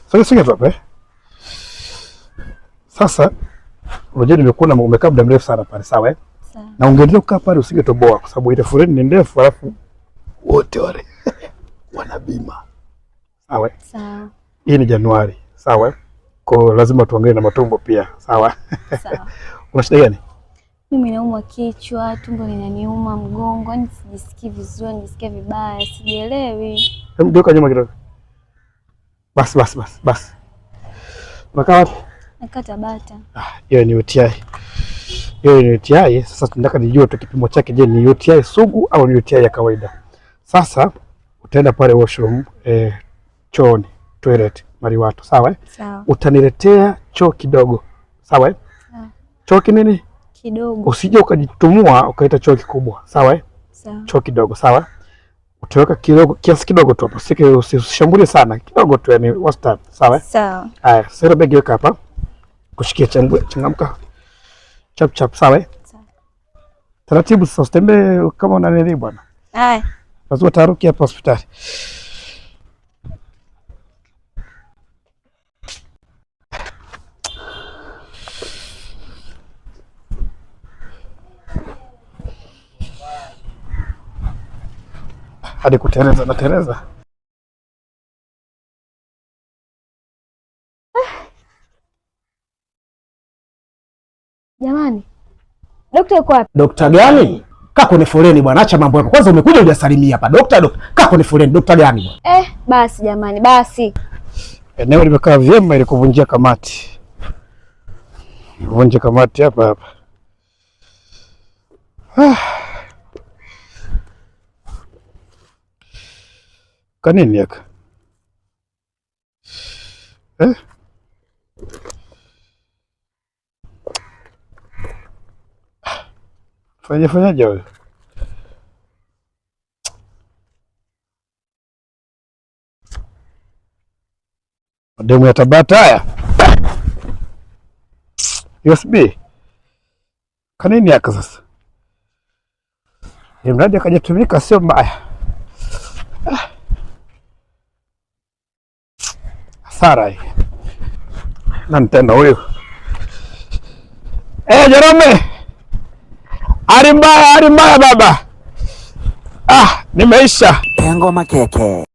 Sasa tu hapa. Sasa unajua nimekuona umekaa muda mrefu sana pale, sawa Sawa. Na ungeendelea kukaa pale usingetoboa kwa sababu ile foleni ni ndefu, alafu wote wale wana bima. Sawa? Sawa. Hii ni Januari, sawa? Kwa lazima tuangalie na matumbo pia, sawa? Sawa. Una shida gani? Mimi naumwa kichwa, tumbo linaniuma, mgongo, yani sijisikii vizuri, nisikia vibaya, sijielewi. Hebu geuka nyuma kidogo. Basi. Unakaa wapi? Nakaa Tabata. Hiyo ni UTI. Hiyo ni UTI. Sasa tunataka nijue tu kipimo chake, je, ni UTI sugu au ni UTI ya kawaida? Sasa utaenda pale washroom, chooni, toilet, Mariwatu, sawa? Sawa. Utaniletea choo kidogo, sawa? Sawa. Choo kinini? Kidogo. Usije ukajitumua ukaita choo kikubwa, sawa? Sawa. Choo kidogo, sawa? Utaweka kidogo, kiasi kidogo tu hapo. Usishambulie sana, kidogo tu, yani wastani, sawa? Sawa. Haya, sasa begi weka hapa. Kushikia changamka. Chap, sawa? Sawa. Taratibu sasa, usitembee kama unanili bwana. Haya. Lazima taruki hapa hospitali. Hadi kuteleza na teleza. Jamani. Dokta yuko wapi? Dokta gani? Kaa kwenye foleni bwana, acha mambo yako. Kwanza umekuja hujasalimia hapa. Dokta, kaa kwenye foleni. Dokta gani bwana? Basi jamani, basi. Eneo limekaa vyema ili kuvunjia kamati. Vunje kamati hapa. Kanini yaka? Fanyaje wewe? Demu ya Tabata haya. USB. Kanini yaka sasa? Mradi akajatumika sio mbaya. Hasara hii. Nani tena huyo? Jerome. Ari mbaya baba. Nimeisha. Ngoma keke.